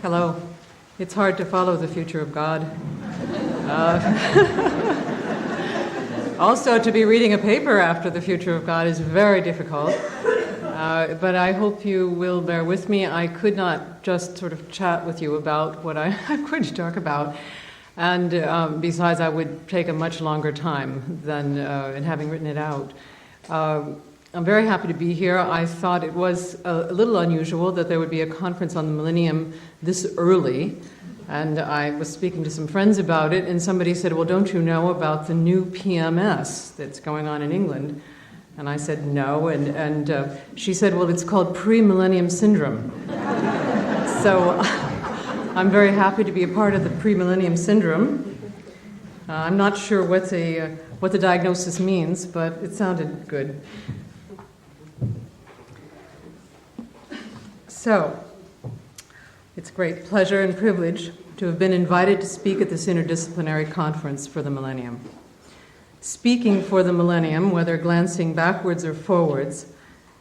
Hello. It's hard to follow the future of God. Also, to be reading a paper after the future of God is very difficult. But I hope you will bear with me. I could not just sort of chat with you about what I'm going to talk about. And besides, I would take a much longer time than in having written it out. I'm very happy to be here. I thought it was a little unusual that there would be a conference on the Millennium this early. And I was speaking to some friends about it, and somebody said, well, don't you know about the new PMS that's going on in England? And I said, no. And she said, well, it's called pre-millennium syndrome. So I'm very happy to be a part of the pre-millennium syndrome. I'm not sure what the diagnosis means, but it sounded good. So, it's a great pleasure and privilege to have been invited to speak at this interdisciplinary conference for the Millennium. Speaking for the Millennium, whether glancing backwards or forwards,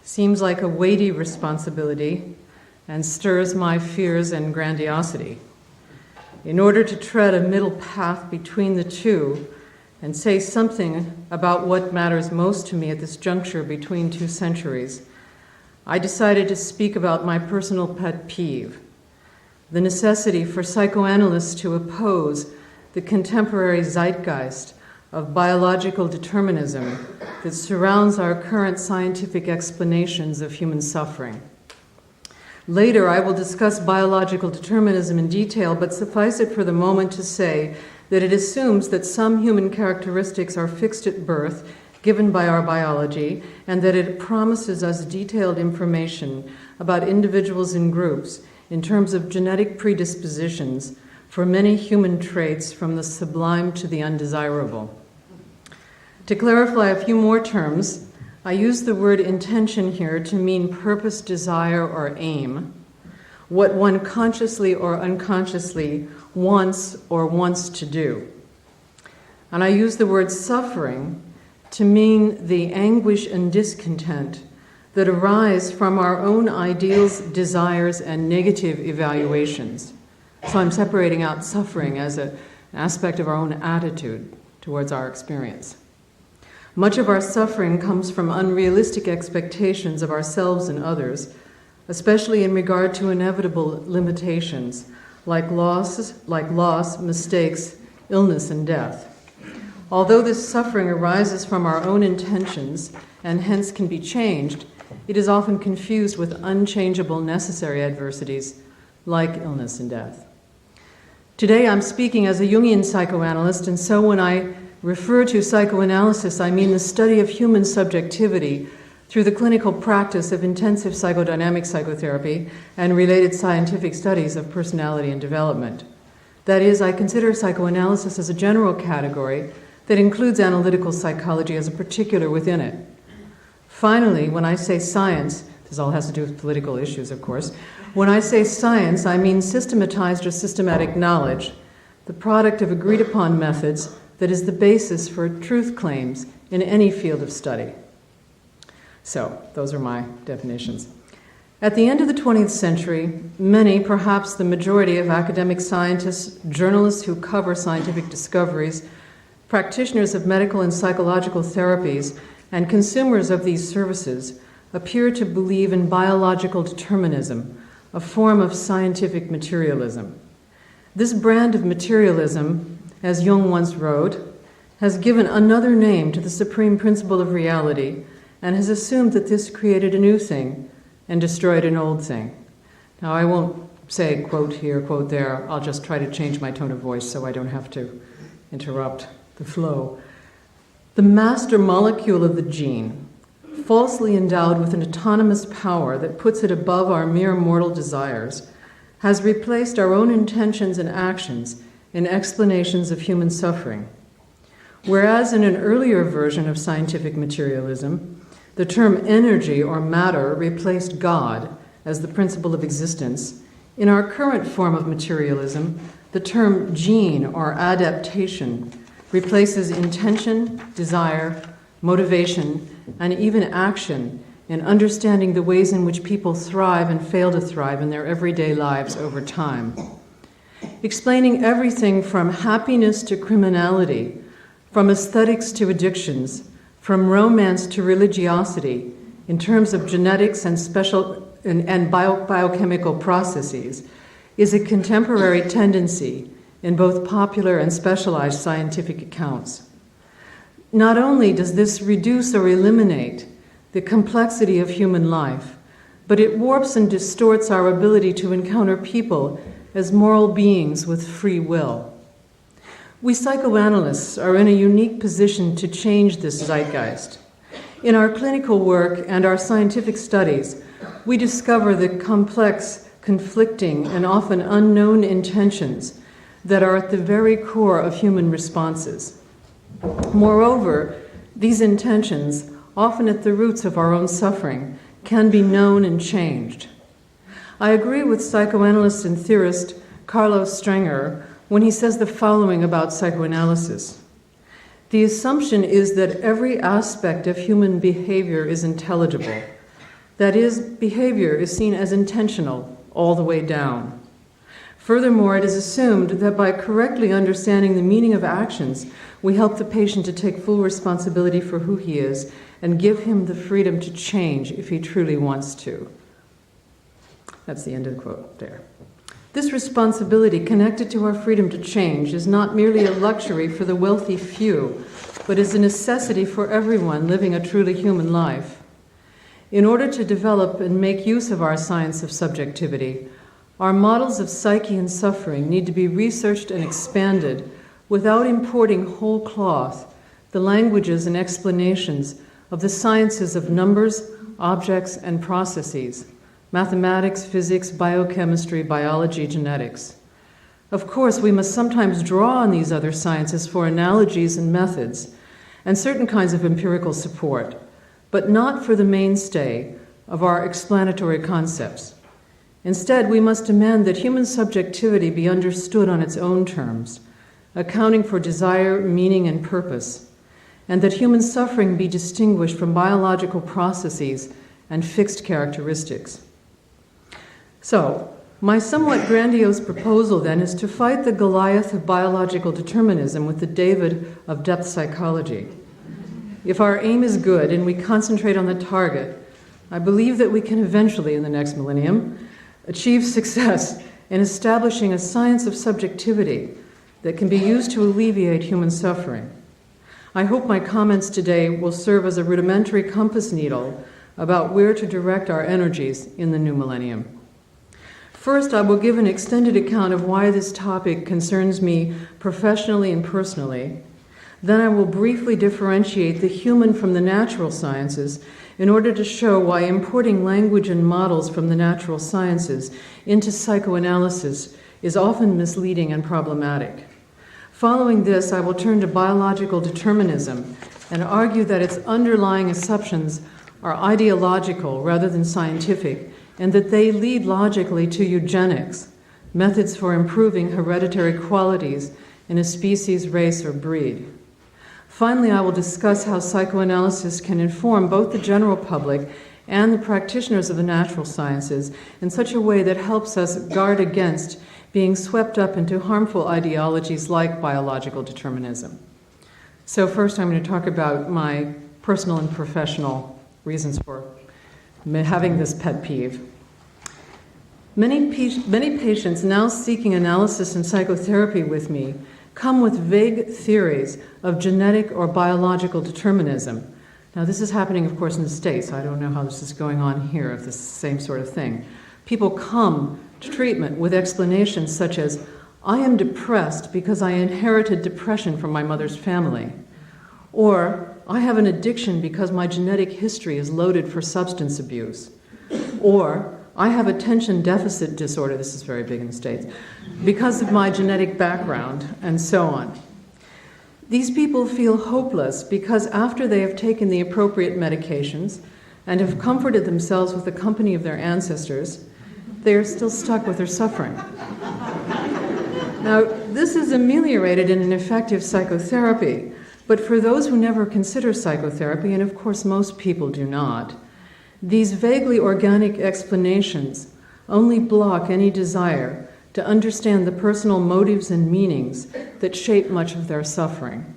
seems like a weighty responsibility and stirs my fears and grandiosity. In order to tread a middle path between the two and say something about what matters most to me at this juncture between two centuries, I decided to speak about my personal pet peeve, the necessity for psychoanalysts to oppose the contemporary zeitgeist of biological determinism that surrounds our current scientific explanations of human suffering. Later, I will discuss biological determinism in detail, but suffice it for the moment to say that it assumes that some human characteristics are fixed at birth, given by our biology, and that it promises us detailed information about individuals and groups in terms of genetic predispositions for many human traits from the sublime to the undesirable. To clarify a few more terms, I use the word intention here to mean purpose, desire, or aim, what one consciously or unconsciously wants to do. And I use the word suffering to mean the anguish and discontent that arise from our own ideals, desires, and negative evaluations. So I'm separating out suffering as an aspect of our own attitude towards our experience. Much of our suffering comes from unrealistic expectations of ourselves and others, especially in regard to inevitable limitations like loss, mistakes, illness, and death. Although this suffering arises from our own intentions and hence can be changed, it is often confused with unchangeable necessary adversities like illness and death. Today I'm speaking as a Jungian psychoanalyst, and so when I refer to psychoanalysis, I mean the study of human subjectivity through the clinical practice of intensive psychodynamic psychotherapy and related scientific studies of personality and development. That is, I consider psychoanalysis as a general category that includes analytical psychology as a particular within it. Finally, when I say science, this all has to do with political issues, of course. When I say science, I mean systematized or systematic knowledge, the product of agreed-upon methods that is the basis for truth claims in any field of study. So, those are my definitions. At the end of the 20th century, many, perhaps the majority of academic scientists, journalists who cover scientific discoveries, practitioners of medical and psychological therapies, and consumers of these services appear to believe in biological determinism, a form of scientific materialism. This brand of materialism, as Jung once wrote, has given another name to the supreme principle of reality and has assumed that this created a new thing and destroyed an old thing. Now, I won't say quote here, quote there. I'll just try to change my tone of voice so I don't have to interrupt the flow. The master molecule of the gene, falsely endowed with an autonomous power that puts it above our mere mortal desires, has replaced our own intentions and actions in explanations of human suffering. Whereas in an earlier version of scientific materialism, the term energy or matter replaced God as the principle of existence, in our current form of materialism, the term gene or adaptation replaces intention, desire, motivation, and even action in understanding the ways in which people thrive and fail to thrive in their everyday lives over time. Explaining everything from happiness to criminality, from aesthetics to addictions, from romance to religiosity, in terms of genetics and biochemical processes, is a contemporary tendency in both popular and specialized scientific accounts. Not only does this reduce or eliminate the complexity of human life, but it warps and distorts our ability to encounter people as moral beings with free will. We psychoanalysts are in a unique position to change this zeitgeist. In our clinical work and our scientific studies, we discover the complex, conflicting, and often unknown intentions that are at the very core of human responses. Moreover, these intentions, often at the roots of our own suffering, can be known and changed. I agree with psychoanalyst and theorist Carlos Strenger when he says the following about psychoanalysis. The assumption is that every aspect of human behavior is intelligible. That is, behavior is seen as intentional all the way down. Furthermore, it is assumed that by correctly understanding the meaning of actions, we help the patient to take full responsibility for who he is and give him the freedom to change if he truly wants to. That's the end of the quote there. This responsibility connected to our freedom to change is not merely a luxury for the wealthy few, but is a necessity for everyone living a truly human life. In order to develop and make use of our science of subjectivity, our models of psyche and suffering need to be researched and expanded without importing whole cloth the languages and explanations of the sciences of numbers, objects, and processes, mathematics, physics, biochemistry, biology, genetics. Of course, we must sometimes draw on these other sciences for analogies and methods and certain kinds of empirical support, but not for the mainstay of our explanatory concepts. Instead, we must demand that human subjectivity be understood on its own terms, accounting for desire, meaning, and purpose, and that human suffering be distinguished from biological processes and fixed characteristics. So, my somewhat grandiose proposal then is to fight the Goliath of biological determinism with the David of depth psychology. If our aim is good and we concentrate on the target, I believe that we can eventually, in the next millennium, achieve success in establishing a science of subjectivity that can be used to alleviate human suffering. I hope my comments today will serve as a rudimentary compass needle about where to direct our energies in the new millennium. First, I will give an extended account of why this topic concerns me professionally and personally. Then I will briefly differentiate the human from the natural sciences in order to show why importing language and models from the natural sciences into psychoanalysis is often misleading and problematic. Following this, I will turn to biological determinism and argue that its underlying assumptions are ideological rather than scientific, and that they lead logically to eugenics, methods for improving hereditary qualities in a species, race, or breed. Finally, I will discuss how psychoanalysis can inform both the general public and the practitioners of the natural sciences in such a way that helps us guard against being swept up into harmful ideologies like biological determinism. So first I'm going to talk about my personal and professional reasons for having this pet peeve. Many patients now seeking analysis and psychotherapy with me come with vague theories of genetic or biological determinism. Now, this is happening, of course, in the States. I don't know how this is going on here, if this is the same sort of thing. People come to treatment with explanations such as, I am depressed because I inherited depression from my mother's family, or I have an addiction because my genetic history is loaded for substance abuse, or I have attention deficit disorder, this is very big in the States, because of my genetic background, and so on. These people feel hopeless because after they have taken the appropriate medications and have comforted themselves with the company of their ancestors, they are still stuck with their suffering. Now, this is ameliorated in an effective psychotherapy, but for those who never consider psychotherapy, and of course most people do not, These vaguely organic explanations only block any desire to understand the personal motives and meanings that shape much of their suffering.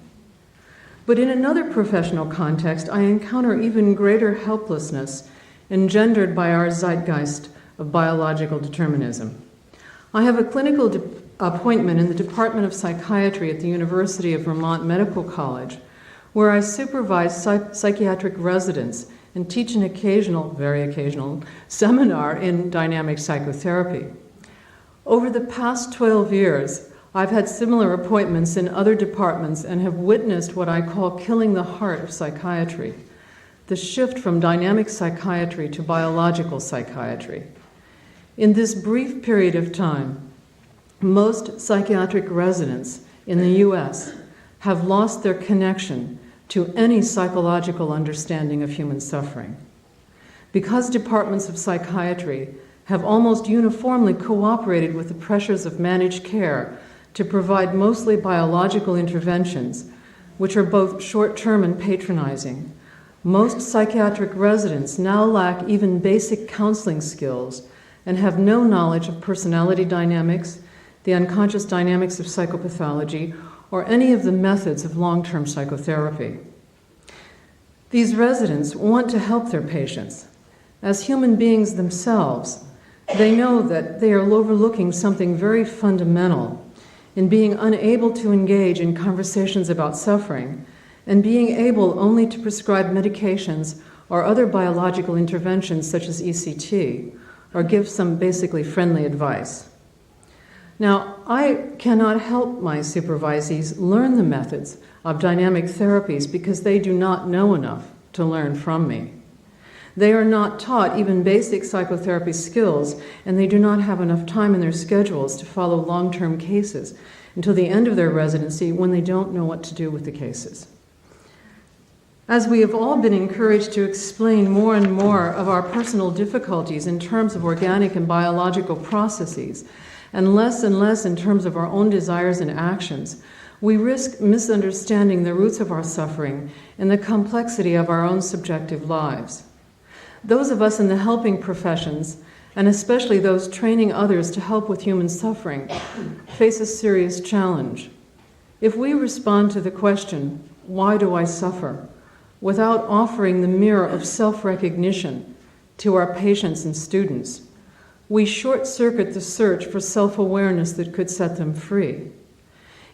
But in another professional context, I encounter even greater helplessness engendered by our zeitgeist of biological determinism. I have a clinical appointment in the Department of Psychiatry at the University of Vermont Medical College, where I supervise psychiatric residents and teach an occasional, very occasional, seminar in dynamic psychotherapy. Over the past 12 years, I've had similar appointments in other departments and have witnessed what I call killing the heart of psychiatry, the shift from dynamic psychiatry to biological psychiatry. In this brief period of time, most psychiatric residents in the U.S. have lost their connection to any psychological understanding of human suffering. Because departments of psychiatry have almost uniformly cooperated with the pressures of managed care to provide mostly biological interventions, which are both short-term and patronizing, most psychiatric residents now lack even basic counseling skills and have no knowledge of personality dynamics, the unconscious dynamics of psychopathology, or any of the methods of long-term psychotherapy. These residents want to help their patients. As human beings themselves, they know that they are overlooking something very fundamental in being unable to engage in conversations about suffering and being able only to prescribe medications or other biological interventions such as ECT, or give some basically friendly advice. Now, I cannot help my supervisees learn the methods of dynamic therapies because they do not know enough to learn from me. They are not taught even basic psychotherapy skills, and they do not have enough time in their schedules to follow long-term cases until the end of their residency when they don't know what to do with the cases. As we have all been encouraged to explain more and more of our personal difficulties in terms of organic and biological processes, and less in terms of our own desires and actions, we risk misunderstanding the roots of our suffering and the complexity of our own subjective lives. Those of us in the helping professions, and especially those training others to help with human suffering, face a serious challenge. If we respond to the question, "Why do I suffer?" without offering the mirror of self-recognition to our patients and students, we short-circuit the search for self-awareness that could set them free.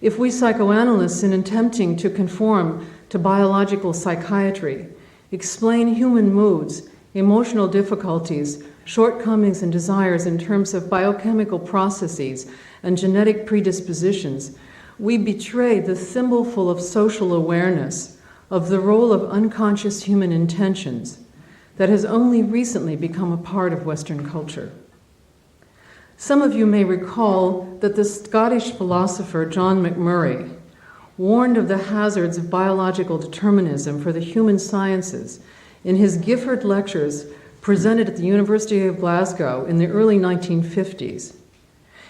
If we psychoanalysts, in attempting to conform to biological psychiatry, explain human moods, emotional difficulties, shortcomings, and desires in terms of biochemical processes and genetic predispositions, we betray the thimbleful of social awareness of the role of unconscious human intentions that has only recently become a part of Western culture. Some of you may recall that the Scottish philosopher John McMurray warned of the hazards of biological determinism for the human sciences in his Gifford Lectures presented at the University of Glasgow in the early 1950s.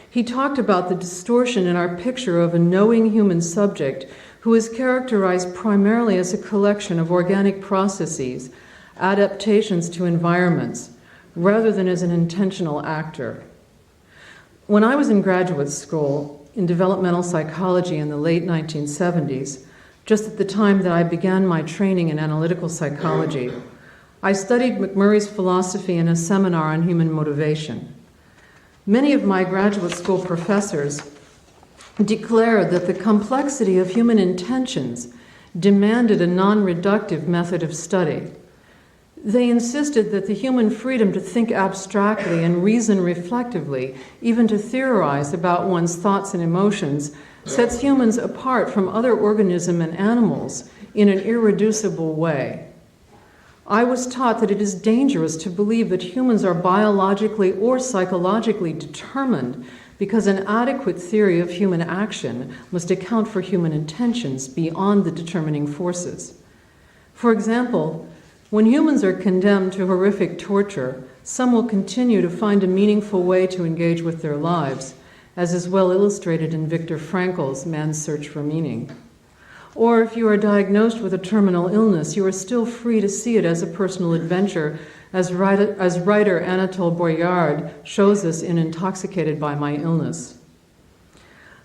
He talked about the distortion in our picture of a knowing human subject who is characterized primarily as a collection of organic processes, adaptations to environments, rather than as an intentional actor. When I was in graduate school in developmental psychology in the late 1970s, just at the time that I began my training in analytical psychology, I studied McMurray's philosophy in a seminar on human motivation. Many of my graduate school professors declared that the complexity of human intentions demanded a non-reductive method of study. They insisted that the human freedom to think abstractly and reason reflectively, even to theorize about one's thoughts and emotions, sets humans apart from other organisms and animals in an irreducible way. I was taught that it is dangerous to believe that humans are biologically or psychologically determined because an adequate theory of human action must account for human intentions beyond the determining forces. For example, when humans are condemned to horrific torture, some will continue to find a meaningful way to engage with their lives, as is well illustrated in Viktor Frankl's Man's Search for Meaning. Or if you are diagnosed with a terminal illness, you are still free to see it as a personal adventure as writer Anatole Boyard shows us in Intoxicated by My Illness.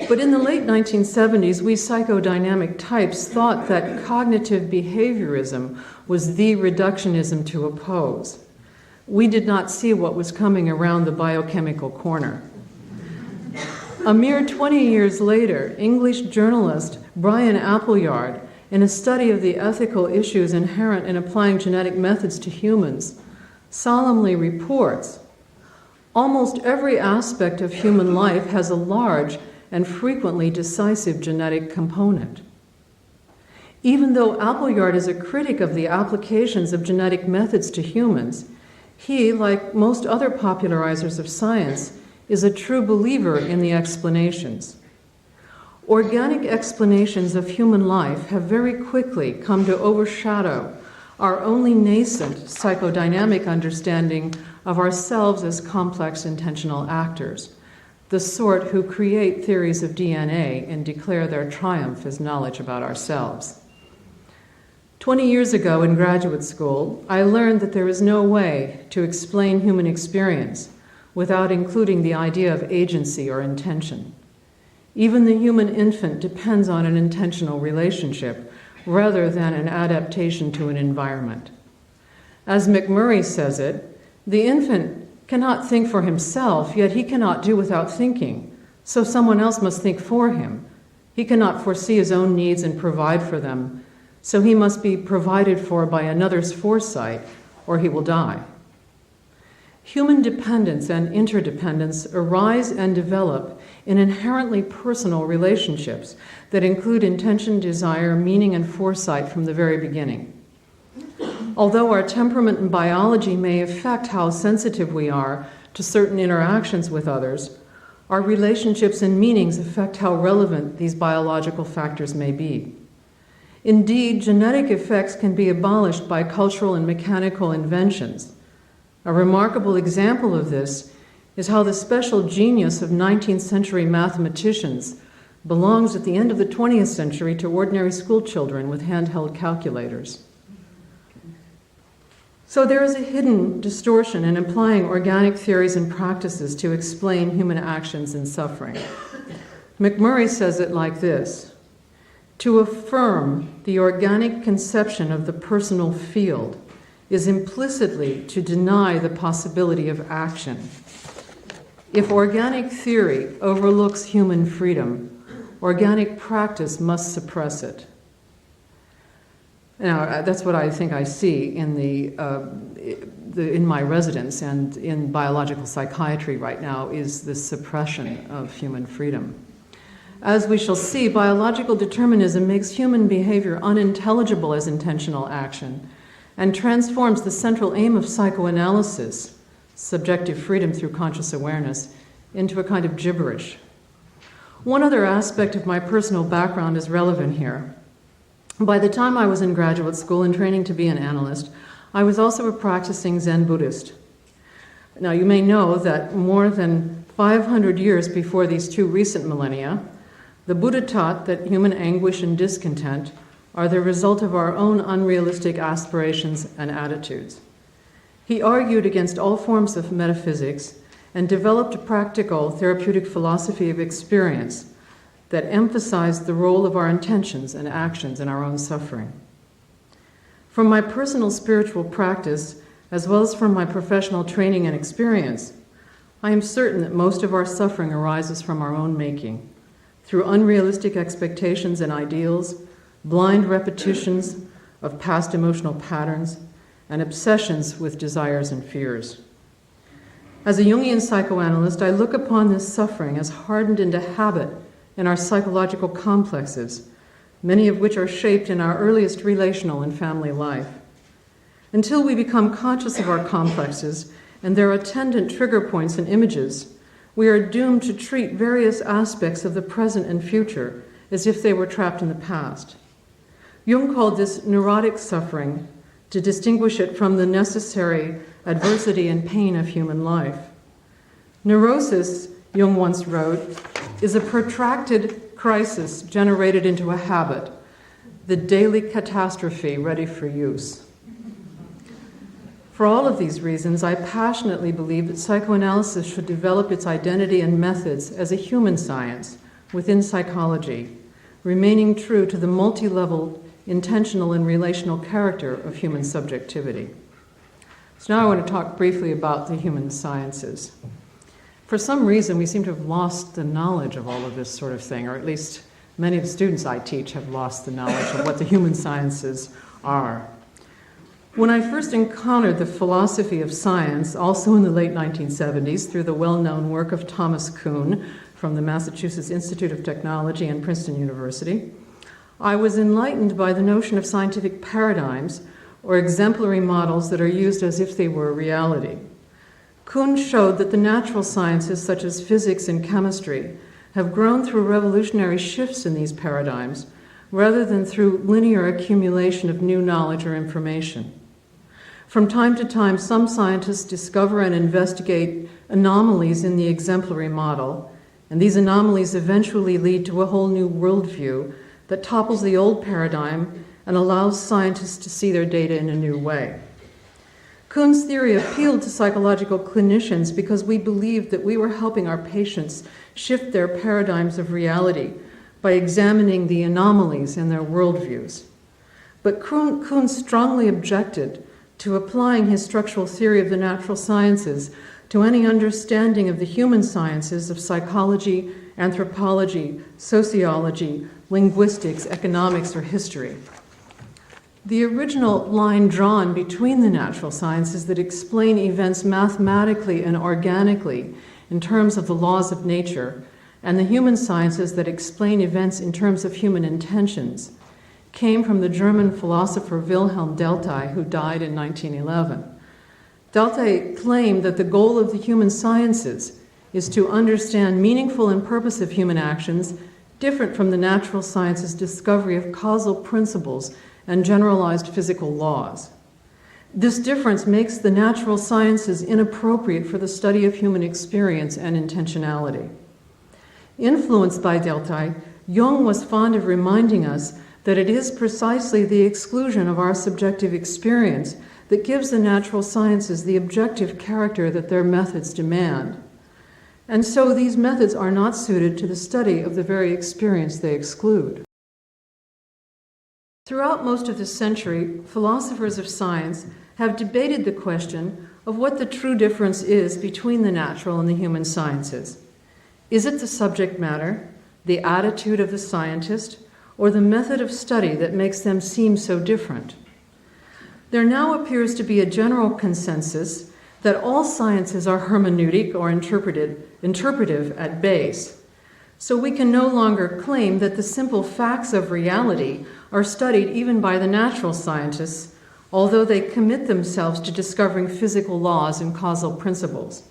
But in the late 1970s, we psychodynamic types thought that cognitive behaviorism was the reductionism to oppose. We did not see what was coming around the biochemical corner. A mere 20 years later, English journalist Brian Appleyard, in a study of the ethical issues inherent in applying genetic methods to humans, solemnly reports, almost every aspect of human life has a large and frequently decisive genetic component. Even though Appleyard is a critic of the applications of genetic methods to humans, he, like most other popularizers of science, is a true believer in the explanations. Organic explanations of human life have very quickly come to overshadow our only nascent psychodynamic understanding of ourselves as complex intentional actors, the sort who create theories of DNA and declare their triumph as knowledge about ourselves. 20 years ago in graduate school, I learned that there is no way to explain human experience without including the idea of agency or intention. Even the human infant depends on an intentional relationship rather than an adaptation to an environment. As McMurray says it, the infant cannot think for himself, yet he cannot do without thinking, so someone else must think for him. He cannot foresee his own needs and provide for them, so he must be provided for by another's foresight, or he will die. Human dependence and interdependence arise and develop in inherently personal relationships that include intention, desire, meaning, and foresight from the very beginning. Although our temperament and biology may affect how sensitive we are to certain interactions with others, our relationships and meanings affect how relevant these biological factors may be. Indeed, genetic effects can be abolished by cultural and mechanical inventions. A remarkable example of this is how the special genius of 19th century mathematicians belongs at the end of the 20th century to ordinary school children with handheld calculators. So there is a hidden distortion in applying organic theories and practices to explain human actions and suffering. McMurray says it like this: to affirm the organic conception of the personal field is implicitly to deny the possibility of action. If organic theory overlooks human freedom, organic practice must suppress it. Now, that's what I think I see in in my residence and in biological psychiatry right now, is the suppression of human freedom. As we shall see, biological determinism makes human behavior unintelligible as intentional action and transforms the central aim of psychoanalysis, subjective freedom through conscious awareness, into a kind of gibberish. One other aspect of my personal background is relevant here. By the time I was in graduate school and training to be an analyst, I was also a practicing Zen Buddhist. Now, you may know that more than 500 years before these two recent millennia, the Buddha taught that human anguish and discontent are the result of our own unrealistic aspirations and attitudes. He argued against all forms of metaphysics and developed a practical therapeutic philosophy of experience that emphasized the role of our intentions and actions in our own suffering. From my personal spiritual practice, as well as from my professional training and experience, I am certain that most of our suffering arises from our own making, through unrealistic expectations and ideals, blind repetitions of past emotional patterns, and obsessions with desires and fears. As a Jungian psychoanalyst, I look upon this suffering as hardened into habit in our psychological complexes, many of which are shaped in our earliest relational and family life. Until we become conscious of our complexes and their attendant trigger points and images, we are doomed to treat various aspects of the present and future as if they were trapped in the past. Jung called this neurotic suffering to distinguish it from the necessary adversity and pain of human life. Neurosis, Jung once wrote, is a protracted crisis generated into a habit, the daily catastrophe ready for use. For all of these reasons, I passionately believe that psychoanalysis should develop its identity and methods as a human science within psychology, remaining true to the multi-level, intentional, and relational character of human subjectivity. So now I want to talk briefly about the human sciences. For some reason, we seem to have lost the knowledge of all of this sort of thing, or at least many of the students I teach have lost the knowledge of what the human sciences are. When I first encountered the philosophy of science, also in the late 1970s, through the well-known work of Thomas Kuhn from the Massachusetts Institute of Technology and Princeton University, I was enlightened by the notion of scientific paradigms, or exemplary models that are used as if they were reality. Kuhn showed that the natural sciences, such as physics and chemistry, have grown through revolutionary shifts in these paradigms, rather than through linear accumulation of new knowledge or information. From time to time, some scientists discover and investigate anomalies in the exemplary model, and these anomalies eventually lead to a whole new worldview that topples the old paradigm and allows scientists to see their data in a new way. Kuhn's theory appealed to psychological clinicians because we believed that we were helping our patients shift their paradigms of reality by examining the anomalies in their worldviews. But Kuhn strongly objected to applying his structural theory of the natural sciences to any understanding of the human sciences of psychology, anthropology, sociology, linguistics, economics, or history. The original line drawn between the natural sciences that explain events mathematically and organically in terms of the laws of nature, and the human sciences that explain events in terms of human intentions, came from the German philosopher Wilhelm Deltay, who died in 1911. Deltay claimed that the goal of the human sciences is to understand meaningful and purposive human actions different from the natural sciences' discovery of causal principles and generalized physical laws. This difference makes the natural sciences inappropriate for the study of human experience and intentionality. Influenced by Deltay, Jung was fond of reminding us that it is precisely the exclusion of our subjective experience that gives the natural sciences the objective character that their methods demand. And so these methods are not suited to the study of the very experience they exclude. Throughout most of this century, philosophers of science have debated the question of what the true difference is between the natural and the human sciences. Is it the subject matter, the attitude of the scientist, or the method of study that makes them seem so different? There now appears to be a general consensus that all sciences are hermeneutic or interpretive at base. So we can no longer claim that the simple facts of reality are studied even by the natural scientists, although they commit themselves to discovering physical laws and causal principles.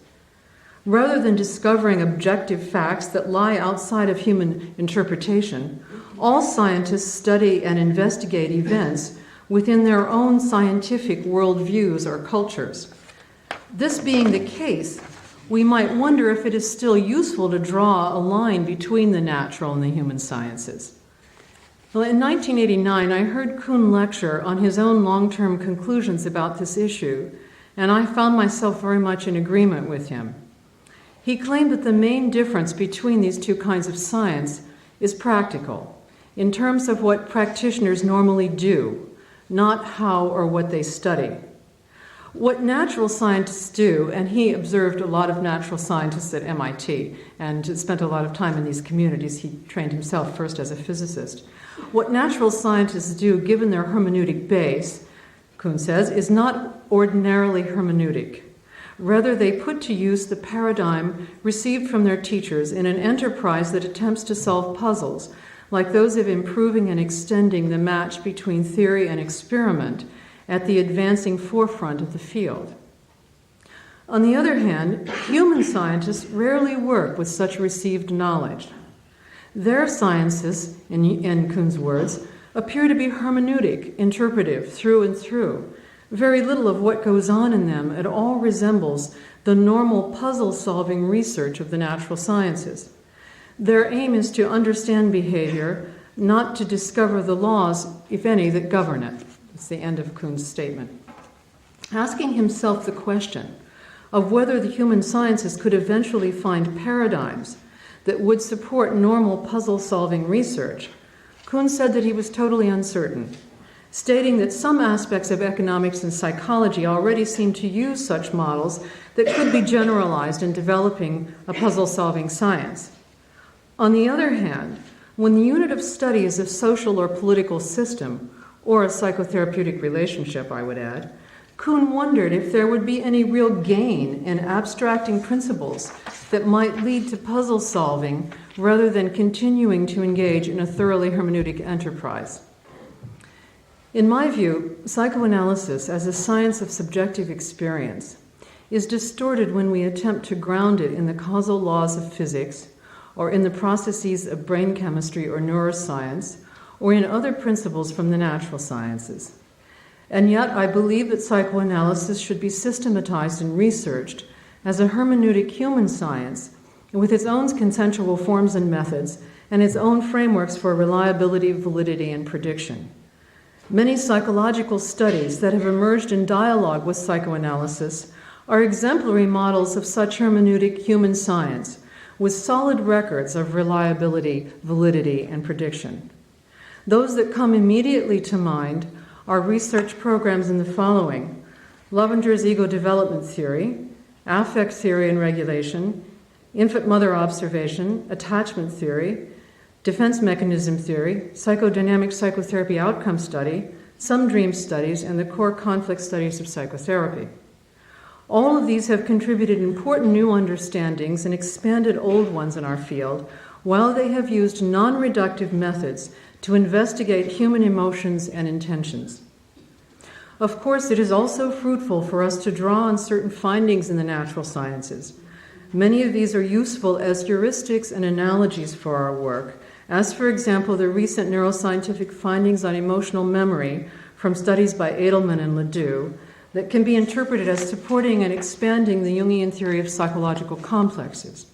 Rather than discovering objective facts that lie outside of human interpretation, all scientists study and investigate events within their own scientific worldviews or cultures. This being the case, we might wonder if it is still useful to draw a line between the natural and the human sciences. Well, in 1989, I heard Kuhn lecture on his own long-term conclusions about this issue, and I found myself very much in agreement with him. He claimed that the main difference between these two kinds of science is practical, in terms of what practitioners normally do, not how or what they study. What natural scientists do, and he observed a lot of natural scientists at MIT and spent a lot of time in these communities. He trained himself first as a physicist. What natural scientists do, given their hermeneutic base, Kuhn says, is not ordinarily hermeneutic. Rather, they put to use the paradigm received from their teachers in an enterprise that attempts to solve puzzles, like those of improving and extending the match between theory and experiment at the advancing forefront of the field. On the other hand, human scientists rarely work with such received knowledge. Their sciences, in Kuhn's words, appear to be hermeneutic, interpretive, through and through. Very little of what goes on in them at all resembles the normal puzzle-solving research of the natural sciences. Their aim is to understand behavior, not to discover the laws, if any, that govern it. It's the end of Kuhn's statement. asking himself the question of whether the human sciences could eventually find paradigms that would support normal puzzle-solving research, Kuhn said that he was totally uncertain, stating that some aspects of economics and psychology already seemed to use such models that could be generalized in developing a puzzle-solving science. On the other hand, when the unit of study is a social or political system, or a psychotherapeutic relationship, I would add, Kuhn wondered if there would be any real gain in abstracting principles that might lead to puzzle solving rather than continuing to engage in a thoroughly hermeneutic enterprise. In my view, psychoanalysis as a science of subjective experience is distorted when we attempt to ground it in the causal laws of physics or in the processes of brain chemistry or neuroscience or in other principles from the natural sciences. And yet, I believe that psychoanalysis should be systematized and researched as a hermeneutic human science with its own consensual forms and methods and its own frameworks for reliability, validity, and prediction. Many psychological studies that have emerged in dialogue with psychoanalysis are exemplary models of such hermeneutic human science with solid records of reliability, validity, and prediction. Those that come immediately to mind are research programs in the following: Lovinger's ego development theory, affect theory and regulation, infant-mother observation, attachment theory, defense mechanism theory, psychodynamic psychotherapy outcome study, some dream studies, and the core conflict studies of psychotherapy. All of these have contributed important new understandings and expanded old ones in our field, while they have used non-reductive methods to investigate human emotions and intentions. Of course, it is also fruitful for us to draw on certain findings in the natural sciences. Many of these are useful as heuristics and analogies for our work, as, for example, the recent neuroscientific findings on emotional memory from studies by Edelman and Ledoux that can be interpreted as supporting and expanding the Jungian theory of psychological complexes.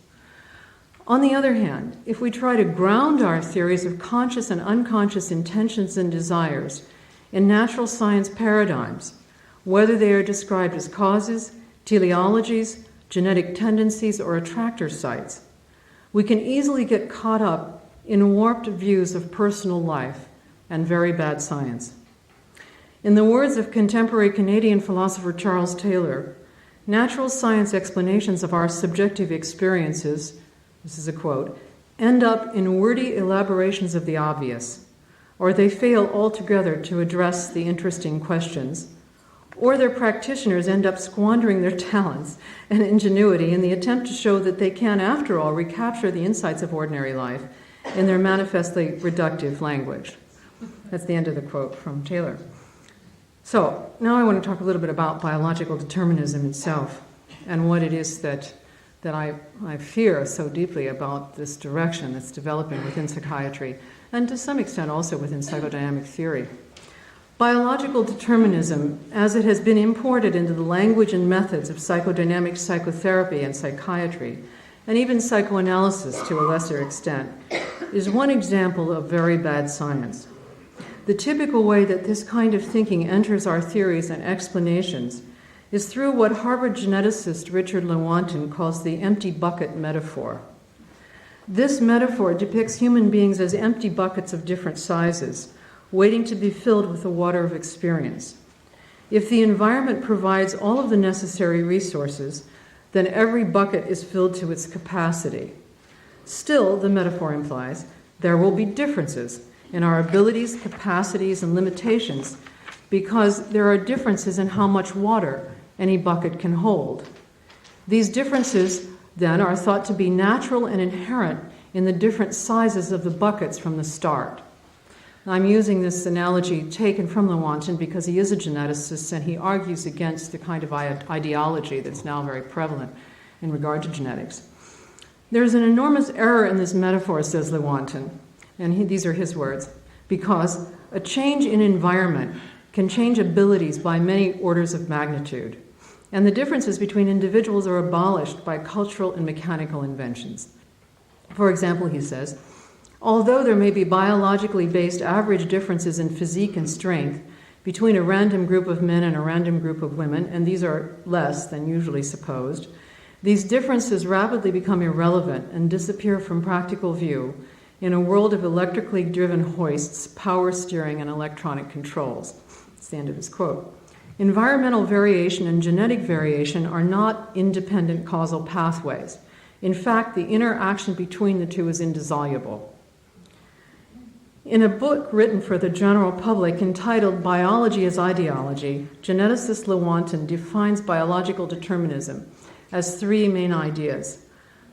On the other hand, if we try to ground our theories of conscious and unconscious intentions and desires in natural science paradigms, whether they are described as causes, teleologies, genetic tendencies, or attractor sites, we can easily get caught up in warped views of personal life and very bad science. In the words of contemporary Canadian philosopher Charles Taylor, natural science explanations of our subjective experiences, this is a quote, end up in wordy elaborations of the obvious, or they fail altogether to address the interesting questions, or their practitioners end up squandering their talents and ingenuity in the attempt to show that they can, after all, recapture the insights of ordinary life in their manifestly reductive language. That's the end of the quote from Taylor. So, now I want to talk a little bit about biological determinism itself and what it is that I fear so deeply about this direction that's developing within psychiatry and to some extent also within psychodynamic theory. Biological determinism, as it has been imported into the language and methods of psychodynamic psychotherapy and psychiatry, and even psychoanalysis to a lesser extent, is one example of very bad science. The typical way that this kind of thinking enters our theories and explanations is through what Harvard geneticist Richard Lewontin calls the empty bucket metaphor. This metaphor depicts human beings as empty buckets of different sizes, waiting to be filled with the water of experience. If the environment provides all of the necessary resources, then every bucket is filled to its capacity. Still, the metaphor implies, there will be differences in our abilities, capacities, and limitations because there are differences in how much water any bucket can hold. These differences, then, are thought to be natural and inherent in the different sizes of the buckets from the start. I'm using this analogy taken from Lewontin because he is a geneticist and he argues against the kind of ideology that's now very prevalent in regard to genetics. There's an enormous error in this metaphor, says Lewontin, and these are his words, because a change in environment can change abilities by many orders of magnitude, and the differences between individuals are abolished by cultural and mechanical inventions. For example, he says, although there may be biologically based average differences in physique and strength between a random group of men and a random group of women, and these are less than usually supposed, these differences rapidly become irrelevant and disappear from practical view in a world of electrically driven hoists, power steering, and electronic controls. That's the end of his quote. Environmental variation and genetic variation are not independent causal pathways. In fact, the interaction between the two is indissoluble. In a book written for the general public entitled Biology as Ideology, geneticist Lewontin defines biological determinism as three main ideas.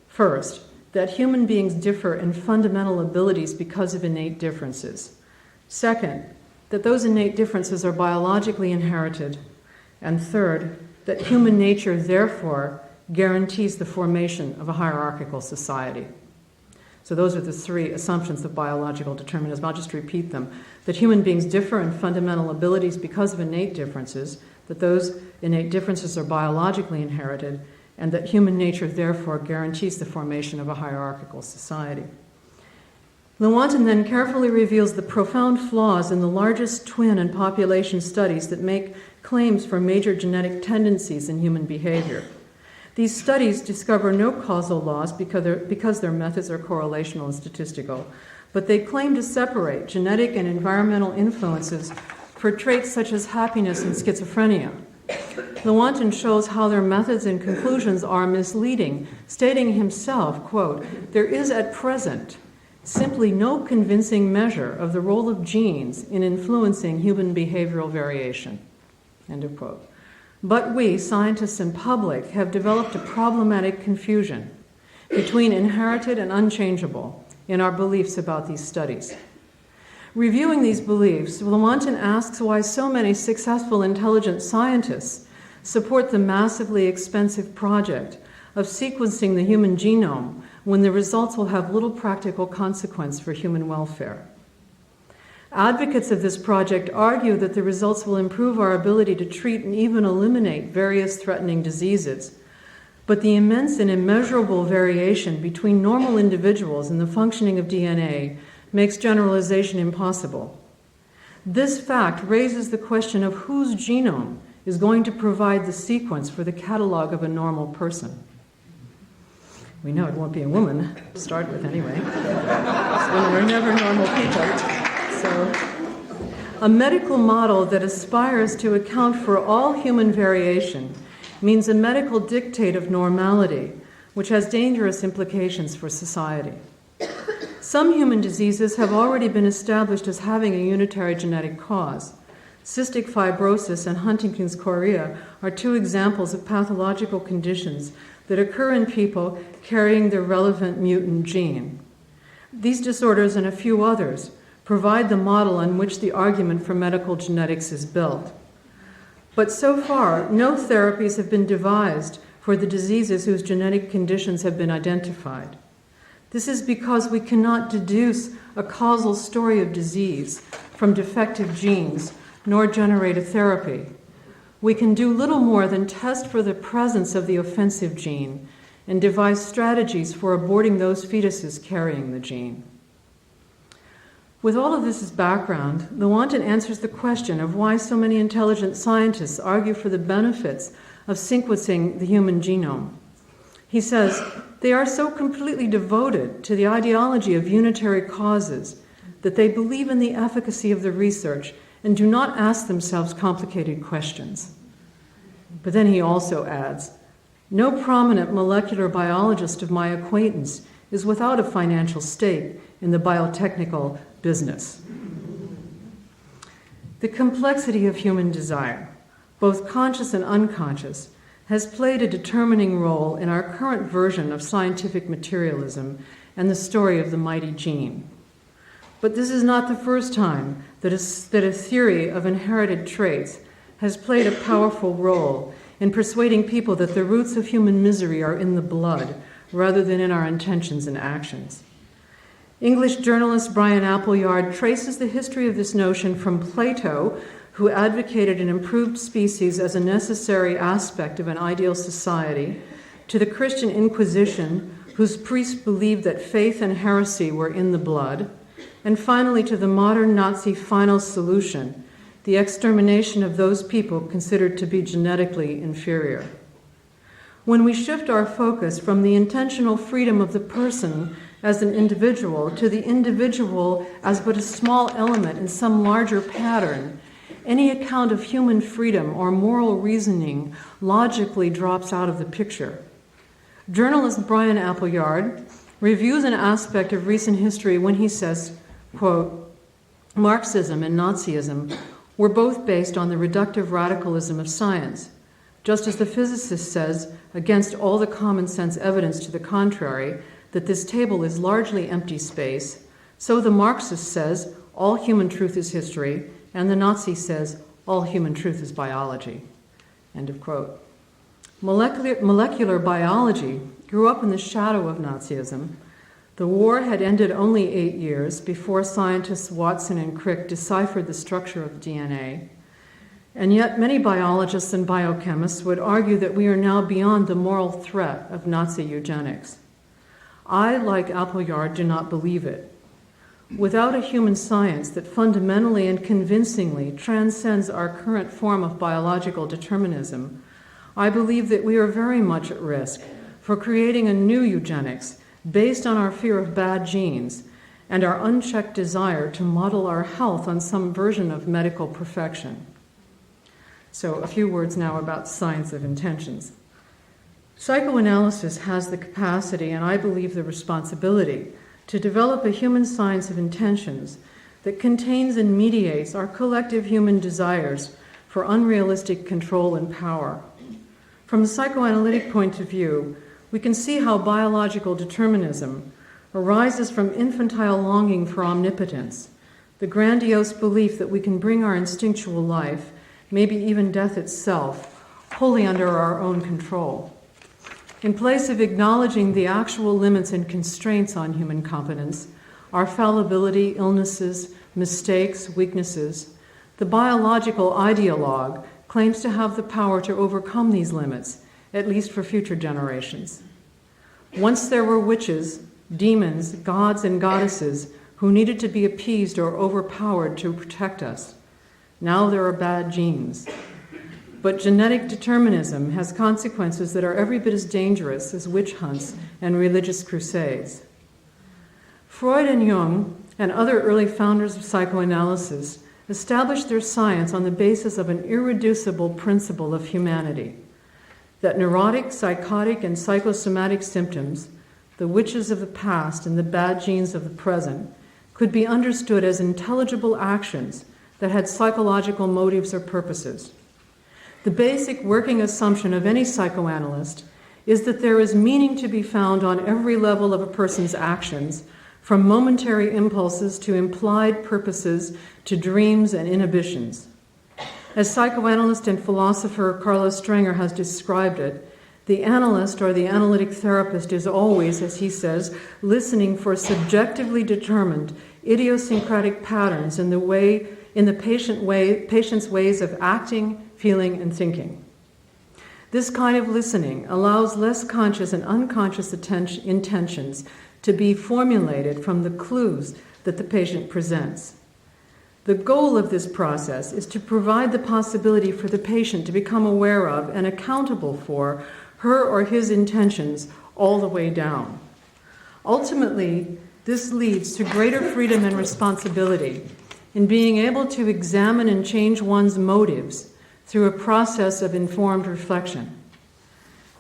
First, that human beings differ in fundamental abilities because of innate differences. Second, that those innate differences are biologically inherited. And third, that human nature, therefore, guarantees the formation of a hierarchical society. So those are the three assumptions of biological determinism. I'll just repeat them. That human beings differ in fundamental abilities because of innate differences, that those innate differences are biologically inherited, and that human nature, therefore, guarantees the formation of a hierarchical society. Lewontin then carefully reveals the profound flaws in the largest twin and population studies that make claims for major genetic tendencies in human behavior. These studies discover no causal laws because their methods are correlational and statistical, but they claim to separate genetic and environmental influences for traits such as happiness and schizophrenia. Lewontin shows how their methods and conclusions are misleading, stating himself, quote, "There is at present simply no convincing measure of the role of genes in influencing human behavioral variation," end of quote. But we, scientists and public, have developed a problematic confusion between inherited and unchangeable in our beliefs about these studies. Reviewing these beliefs, Lewontin asks why so many successful intelligent scientists support the massively expensive project of sequencing the human genome when the results will have little practical consequence for human welfare. Advocates of this project argue that the results will improve our ability to treat and even eliminate various threatening diseases, but the immense and immeasurable variation between normal individuals in the functioning of DNA makes generalization impossible. This fact raises the question of whose genome is going to provide the sequence for the catalog of a normal person. We know it won't be a woman, to start with anyway. Women are never normal people. So, a medical model that aspires to account for all human variation means a medical dictate of normality, which has dangerous implications for society. Some human diseases have already been established as having a unitary genetic cause. Cystic fibrosis and Huntington's chorea are two examples of pathological conditions that occur in people carrying the relevant mutant gene. These disorders and a few others provide the model on which the argument for medical genetics is built. But so far, no therapies have been devised for the diseases whose genetic conditions have been identified. This is because we cannot deduce a causal story of disease from defective genes, nor generate a therapy. We can do little more than test for the presence of the offensive gene and devise strategies for aborting those fetuses carrying the gene. With all of this as background, Lewontin answers the question of why so many intelligent scientists argue for the benefits of sequencing the human genome. He says, they are so completely devoted to the ideology of unitary causes that they believe in the efficacy of the research and do not ask themselves complicated questions. But then he also adds, no prominent molecular biologist of my acquaintance is without a financial stake in the biotechnical business. The complexity of human desire, both conscious and unconscious, has played a determining role in our current version of scientific materialism and the story of the mighty gene. But this is not the first time that a theory of inherited traits has played a powerful role in persuading people that the roots of human misery are in the blood rather than in our intentions and actions. English journalist Brian Appleyard traces the history of this notion from Plato, who advocated an improved species as a necessary aspect of an ideal society, to the Christian Inquisition, whose priests believed that faith and heresy were in the blood, and finally to the modern Nazi final solution, the extermination of those people considered to be genetically inferior. When we shift our focus from the intentional freedom of the person as an individual to the individual as but a small element in some larger pattern, any account of human freedom or moral reasoning logically drops out of the picture. Journalist Brian Appleyard reviews an aspect of recent history when he says, quote, Marxism and Nazism were both based on the reductive radicalism of science. Just as the physicist says, against all the common sense evidence to the contrary, that this table is largely empty space, so the Marxist says, all human truth is history, and the Nazi says, all human truth is biology. End of quote. Molecular biology grew up in the shadow of Nazism. The war had ended only 8 years before scientists Watson and Crick deciphered the structure of DNA. And yet many biologists and biochemists would argue that we are now beyond the moral threat of Nazi eugenics. I, like Appleyard, do not believe it. Without a human science that fundamentally and convincingly transcends our current form of biological determinism, I believe that we are very much at risk for creating a new eugenics based on our fear of bad genes and our unchecked desire to model our health on some version of medical perfection. So a few words now about science of intentions. Psychoanalysis has the capacity, and I believe the responsibility, to develop a human science of intentions that contains and mediates our collective human desires for unrealistic control and power. From a psychoanalytic point of view, we can see how biological determinism arises from infantile longing for omnipotence, the grandiose belief that we can bring our instinctual life, maybe even death itself, wholly under our own control. In place of acknowledging the actual limits and constraints on human competence, our fallibility, illnesses, mistakes, weaknesses, the biological ideologue claims to have the power to overcome these limits, at least for future generations. Once there were witches, demons, gods, and goddesses who needed to be appeased or overpowered to protect us. Now there are bad genes. But genetic determinism has consequences that are every bit as dangerous as witch hunts and religious crusades. Freud and Jung and other early founders of psychoanalysis established their science on the basis of an irreducible principle of humanity, that neurotic, psychotic, and psychosomatic symptoms, the witches of the past and the bad genes of the present, could be understood as intelligible actions that had psychological motives or purposes. The basic working assumption of any psychoanalyst is that there is meaning to be found on every level of a person's actions, from momentary impulses to implied purposes to dreams and inhibitions. As psychoanalyst and philosopher Carlos Strenger has described it, the analyst or the analytic therapist is always, as he says, listening for subjectively determined idiosyncratic patterns in the patient's ways of acting, feeling, and thinking. This kind of listening allows less conscious and unconscious intentions to be formulated from the clues that the patient presents. The goal of this process is to provide the possibility for the patient to become aware of and accountable for her or his intentions all the way down. Ultimately, this leads to greater freedom and responsibility in being able to examine and change one's motives through a process of informed reflection.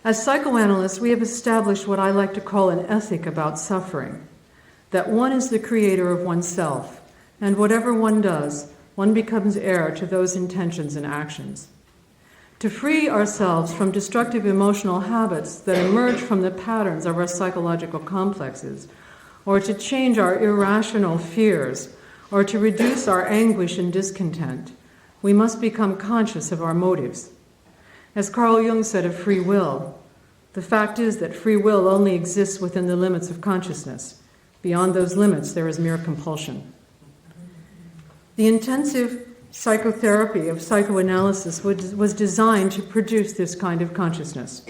As psychoanalysts, we have established what I like to call an ethic about suffering, that one is the creator of oneself, and whatever one does, one becomes heir to those intentions and actions. To free ourselves from destructive emotional habits that emerge from the patterns of our psychological complexes, or to change our irrational fears, or to reduce our anguish and discontent, we must become conscious of our motives. As Carl Jung said of free will, the fact is that free will only exists within the limits of consciousness. Beyond those limits, there is mere compulsion. The intensive psychotherapy of psychoanalysis was designed to produce this kind of consciousness.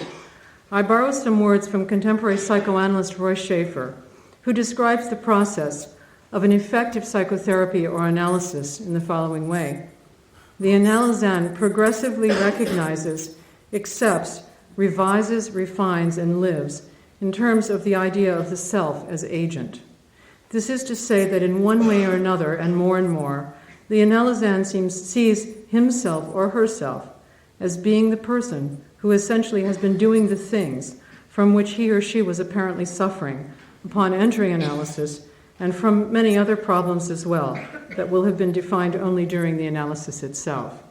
I borrow some words from contemporary psychoanalyst Roy Schaefer, who describes the process of an effective psychotherapy or analysis in the following way. the analysand progressively recognizes, accepts, revises, refines, and lives in terms of the idea of the self as agent. This is to say that in one way or another, and more, the analysand sees himself or herself as being the person who essentially has been doing the things from which he or she was apparently suffering upon entering analysis, and from many other problems as well that will have been defined only during the analysis itself.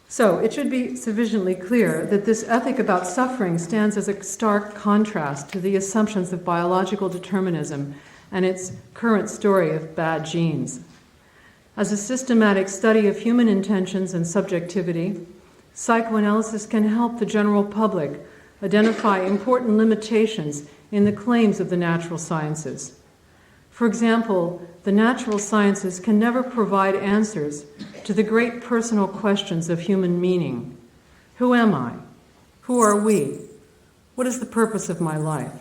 So it should be sufficiently clear that this ethic about suffering stands as a stark contrast to the assumptions of biological determinism and its current story of bad genes. As a systematic study of human intentions and subjectivity, psychoanalysis can help the general public identify important limitations in the claims of the natural sciences. For example, the natural sciences can never provide answers to the great personal questions of human meaning. Who am I? Who are we? What is the purpose of my life?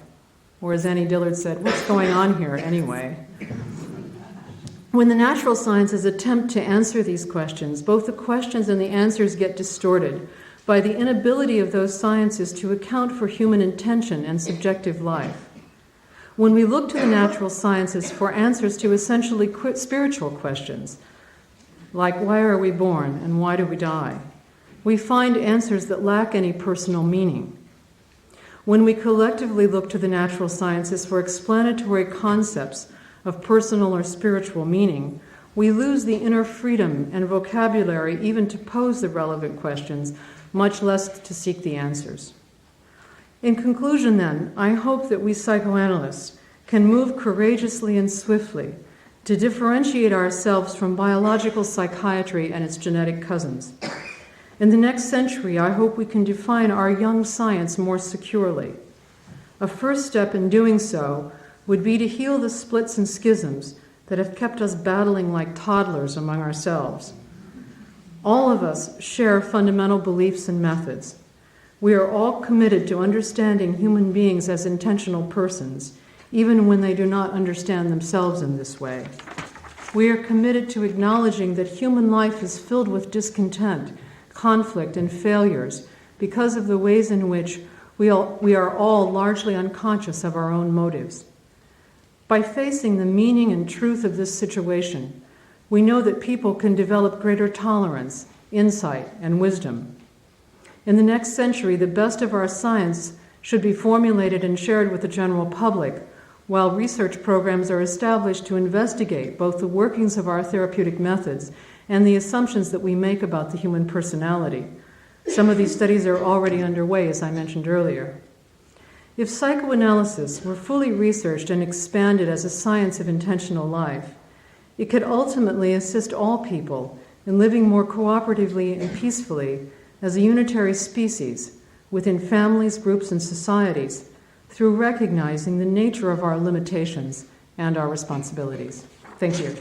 Or as Annie Dillard said, what's going on here anyway? When the natural sciences attempt to answer these questions, both the questions and the answers get distorted by the inability of those sciences to account for human intention and subjective life. When we look to the natural sciences for answers to essentially spiritual questions, like why are we born and why do we die, we find answers that lack any personal meaning. When we collectively look to the natural sciences for explanatory concepts of personal or spiritual meaning, we lose the inner freedom and vocabulary even to pose the relevant questions, much less to seek the answers. In conclusion, then, I hope that we psychoanalysts can move courageously and swiftly to differentiate ourselves from biological psychiatry and its genetic cousins. In the next century, I hope we can define our young science more securely. A first step in doing so would be to heal the splits and schisms that have kept us battling like toddlers among ourselves. All of us share fundamental beliefs and methods. We are all committed to understanding human beings as intentional persons, even when they do not understand themselves in this way. We are committed to acknowledging that human life is filled with discontent, conflict, and failures because of the ways in which we are all largely unconscious of our own motives. By facing the meaning and truth of this situation, we know that people can develop greater tolerance, insight, and wisdom. In the next century, the best of our science should be formulated and shared with the general public, while research programs are established to investigate both the workings of our therapeutic methods and the assumptions that we make about the human personality. Some of these studies are already underway, as I mentioned earlier. If psychoanalysis were fully researched and expanded as a science of intentional life, it could ultimately assist all people in living more cooperatively and peacefully as a unitary species within families, groups, and societies through recognizing the nature of our limitations and our responsibilities. Thank you.